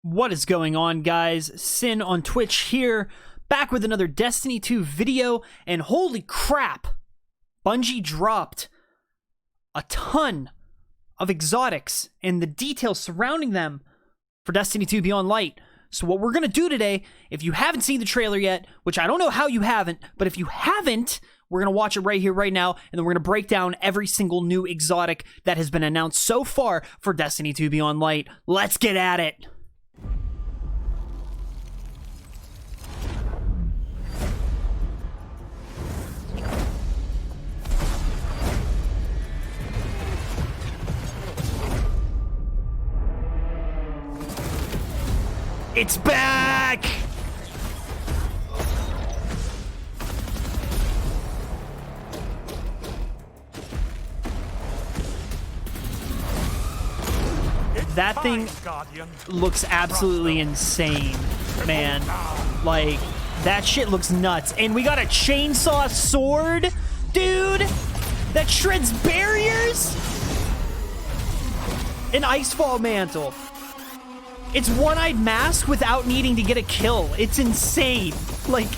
What is going on, guys? Sin on Twitch here, back with another Destiny 2 video, and holy crap, Bungie dropped a ton of exotics and the details surrounding them for Destiny 2 Beyond Light. So what we're going to do today, if you haven't seen the trailer yet, which I don't know how you haven't, but if you haven't, we're going to watch it right here, right now, and then we're going to break down every single new exotic that has been announced so far for Destiny 2 Beyond Light. Let's get at it! It's back! That thing looks absolutely insane, man. Like, that shit looks nuts. And we got a chainsaw sword, dude, that shreds barriers. An icefall mantle. It's one-eyed mask without needing to get a kill. It's insane. Like,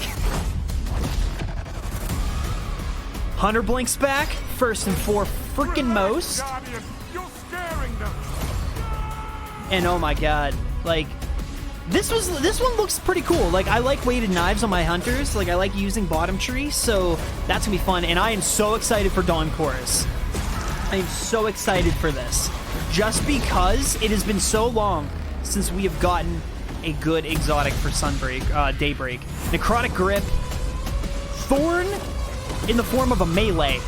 Hunter Blink's back, first and foremost. And oh my god, like, this one looks pretty cool. Like, I like weighted knives on my hunters. Like, I like using bottom tree, so that's gonna be fun. And I am so excited for Dawn Chorus. I am so excited for this, just because it has been so long since we have gotten a good exotic for Daybreak. Necrotic Grip, Thorn in the form of a melee.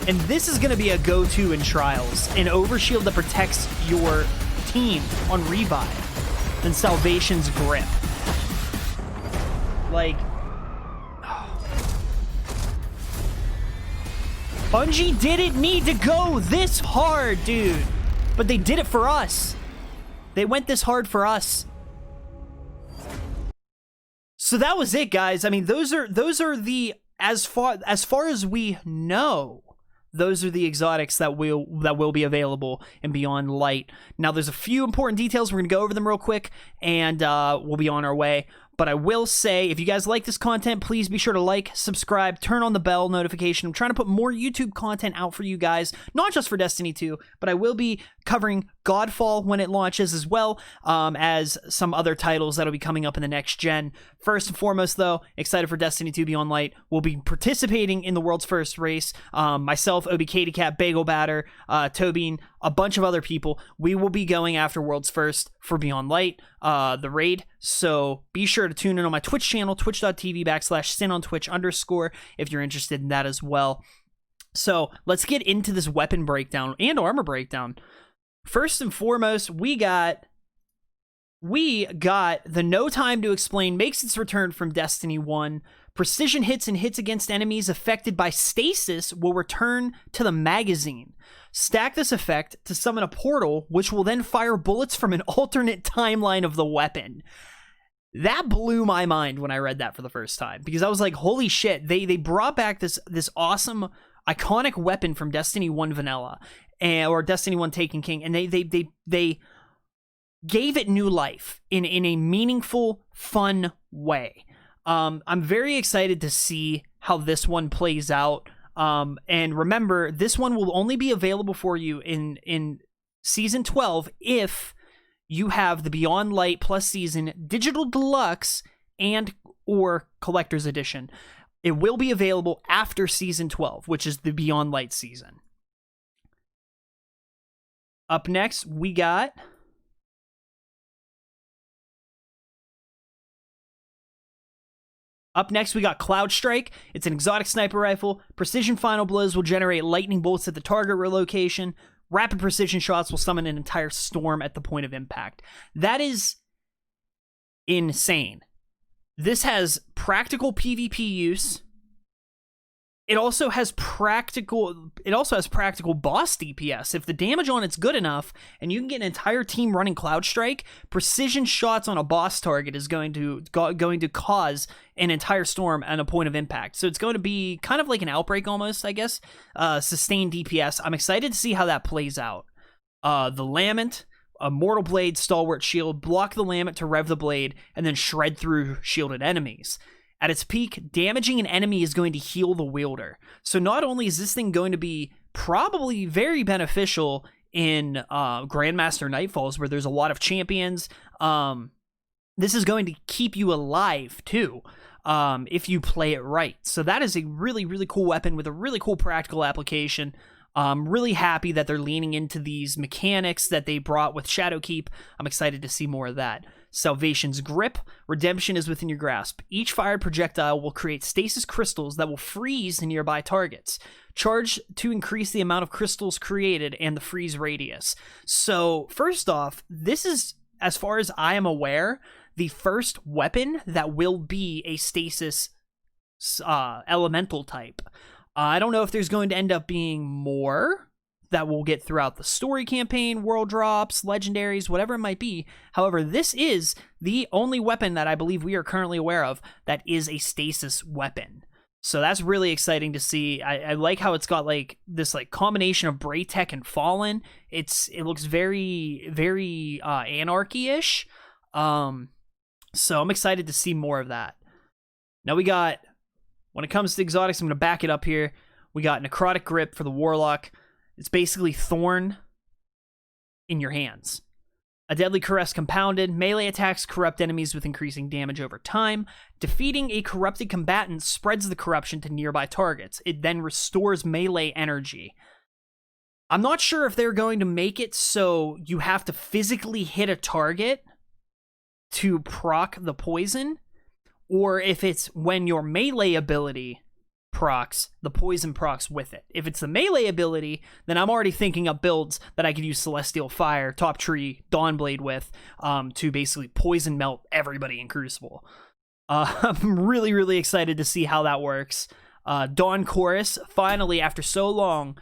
And this is going to be a go-to in Trials, an overshield that protects your team on revive, and Salvation's Grip. Like, Bungie didn't need to go this hard, dude, but they did it for us. They went this hard for us. So that was it, guys. I mean, those are the, as far as we know, those are the exotics that will be available in Beyond Light. Now, there's a few important details. We're going to go over them real quick, and we'll be on our way. But I will say, if you guys like this content, please be sure to like, subscribe, turn on the bell notification. I'm trying to put more YouTube content out for you guys, not just for Destiny 2, but I will be covering Godfall when it launches as well, as some other titles that'll be coming up in the next gen. First and foremost, though, excited for Destiny 2 Beyond Light. We'll be participating in the world's first race. Myself, Obi Katie Cat, Bagel Batter, Tobin, a bunch of other people. We will be going after world's first for Beyond Light, the raid. So be sure to tune in on my Twitch channel, twitch.tv/SinOnTwitch_, if you're interested in that as well. So let's get into this weapon breakdown and armor breakdown. First and foremost, we got the No Time to Explain makes its return from Destiny 1. Precision hits and hits against enemies affected by stasis will return to the magazine. Stack this effect to summon a portal, which will then fire bullets from an alternate timeline of the weapon. That blew my mind when I read that for the first time, because I was like, holy shit, they brought back this awesome, iconic weapon from Destiny 1 Vanilla, or Destiny 1 Taken King, and they gave it new life in a meaningful, fun way. I'm very excited to see how this one plays out. And remember, this one will only be available for you in Season 12 if you have the Beyond Light Plus Season Digital Deluxe and or Collector's Edition. It will be available after Season 12, which is the Beyond Light season. Up next, we got Cloud Strike. It's an exotic sniper rifle. Precision final blows will generate lightning bolts at the target location. Rapid precision shots will summon an entire storm at the point of impact. That is insane. This has practical PvP use. It also has practical boss DPS. If the damage on it's good enough, and you can get an entire team running Cloud Strike, precision shots on a boss target is going to cause an entire storm and a point of impact. So it's going to be kind of like an outbreak almost, I guess. Sustained DPS. I'm excited to see how that plays out. The Lament, a Mortal Blade, Stalwart Shield, block the Lamet to rev the blade, and then shred through shielded enemies. At its peak, damaging an enemy is going to heal the wielder. So not only is this thing going to be probably very beneficial in Grandmaster Nightfalls, where there's a lot of champions, this is going to keep you alive too, if you play it right. So that is a really, really cool weapon with a really cool practical application. I'm really happy that they're leaning into these mechanics that they brought with Shadowkeep. I'm excited to see more of that. Salvation's Grip. Redemption is within your grasp. Each fired projectile will create stasis crystals that will freeze nearby targets. Charge to increase the amount of crystals created and the freeze radius. So, first off, this is, as far as I am aware, the first weapon that will be a stasis elemental type. I don't know if there's going to end up being more that we'll get throughout the story campaign, world drops, legendaries, whatever it might be. However, this is the only weapon that I believe we are currently aware of that is a stasis weapon. So that's really exciting to see. I like how it's got like this like combination of Braytech and Fallen. It looks very, very anarchy-ish. So I'm excited to see more of that. Now we got, when it comes to exotics, I'm going to back it up here. We got Necrotic Grip for the Warlock. It's basically Thorn in your hands. A Deadly Caress compounded. Melee attacks corrupt enemies with increasing damage over time. Defeating a corrupted combatant spreads the corruption to nearby targets. It then restores melee energy. I'm not sure if they're going to make it so you have to physically hit a target to proc the poison, or if it's when your melee ability procs, the poison procs with it. If it's the melee ability, then I'm already thinking up builds that I could use Celestial Fire, Top Tree, Dawnblade with, to basically poison melt everybody in Crucible. I'm really, really excited to see how that works. Dawn Chorus, finally, after so long,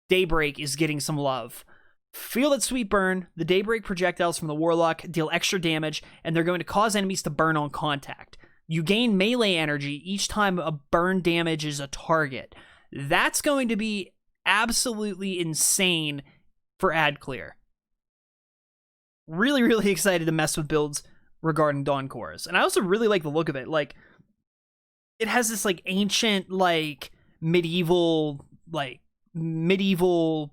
Daybreak is getting some love. Feel that sweet burn. The Daybreak projectiles from the Warlock deal extra damage, and they're going to cause enemies to burn on contact. You gain melee energy each time a burn damages a target. That's going to be absolutely insane for ad clear. Really, really excited to mess with builds regarding Dawn Chorus. And I also really like the look of it. Like, it has this like ancient, like medieval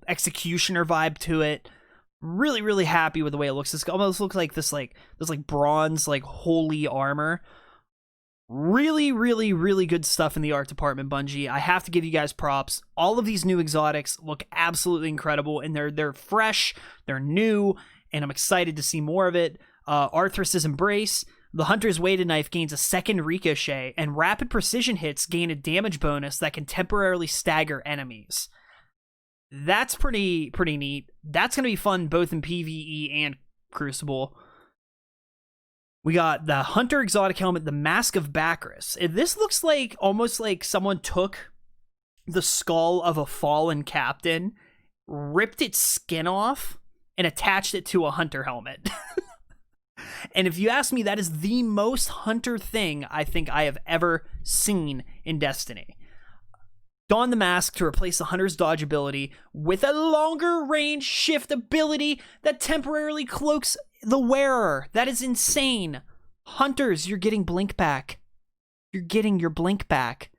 executioner vibe to it. Really, really happy with the way it looks. This almost looks like this bronze, like holy armor. Really, really, really good stuff in the art department, Bungie. I have to give you guys props. All of these new exotics look absolutely incredible, and they're fresh, they're new, and I'm excited to see more of it. Arthrus's Embrace. The Hunter's Weighted Knife gains a second ricochet, and rapid precision hits gain a damage bonus that can temporarily stagger enemies. That's pretty neat. That's going to be fun both in PvE and Crucible. We got the Hunter Exotic Helmet, the Mask of Bacchus. This looks like almost like someone took the skull of a fallen captain, ripped its skin off, and attached it to a Hunter helmet. And if you ask me, that is the most Hunter thing I think I have ever seen in Destiny. Don the Mask to replace the Hunter's dodge ability with a longer range shift ability that temporarily cloaks the wearer. That is insane. Hunters, you're getting blink back. You're getting your blink back.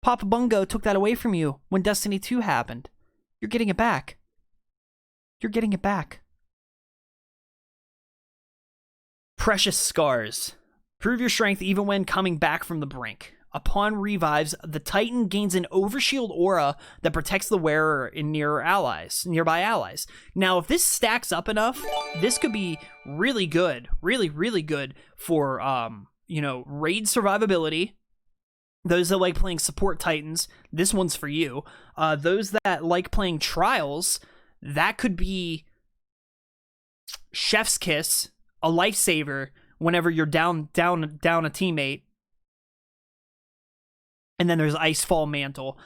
Papa Bungo took that away from you when Destiny 2 happened. You're getting it back. You're getting it back. Precious Scars. Prove your strength even when coming back from the brink. Upon revives, the Titan gains an overshield aura that protects the wearer in nearby allies. Now, if this stacks up enough, this could be really good, really, really good for, raid survivability. Those that like playing support Titans, this one's for you. Those that like playing Trials, that could be Chef's Kiss, a lifesaver whenever you're down a teammate. And then there's Icefall Mantle.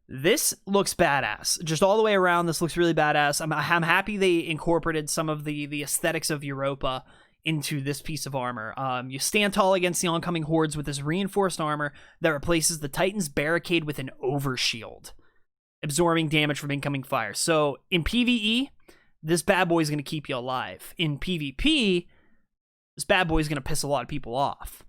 This looks badass. Just all the way around, this looks really badass. I'm happy they incorporated some of the aesthetics of Europa into this piece of armor. You stand tall against the oncoming hordes with this reinforced armor that replaces the Titan's barricade with an overshield, absorbing damage from incoming fire. So in PvE, this bad boy is going to keep you alive. In PvP, this bad boy is going to piss a lot of people off.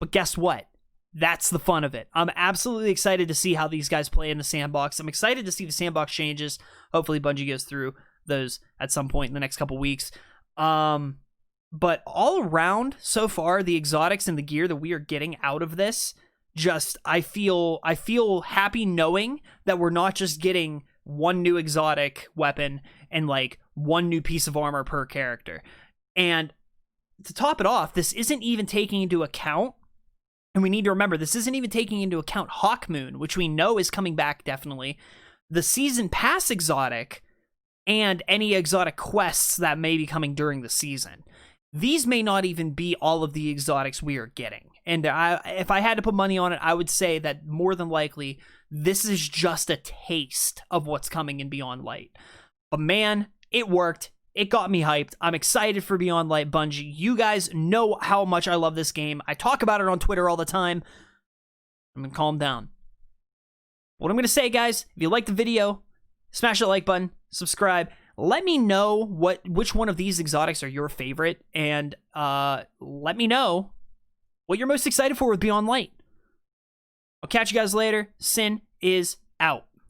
But guess what? That's the fun of it. I'm absolutely excited to see how these guys play in the sandbox. I'm excited to see the sandbox changes. Hopefully Bungie goes through those at some point in the next couple weeks. But all around, so far, the exotics and the gear that we are getting out of this, I feel happy knowing that we're not just getting one new exotic weapon and like one new piece of armor per character. And to top it off, this isn't even taking into account, and we need to remember, this isn't even taking into account Hawkmoon, which we know is coming back definitely, the season pass exotic, and any exotic quests that may be coming during the season. These may not even be all of the exotics we are getting. And if I had to put money on it, I would say that more than likely, this is just a taste of what's coming in Beyond Light. But man, it worked. It got me hyped. I'm excited for Beyond Light, Bungie. You guys know how much I love this game. I talk about it on Twitter all the time. I'm going to calm down. What I'm going to say, guys, if you liked the video, smash that like button, subscribe. Let me know which one of these exotics are your favorite, and let me know what you're most excited for with Beyond Light. I'll catch you guys later. Sin is out.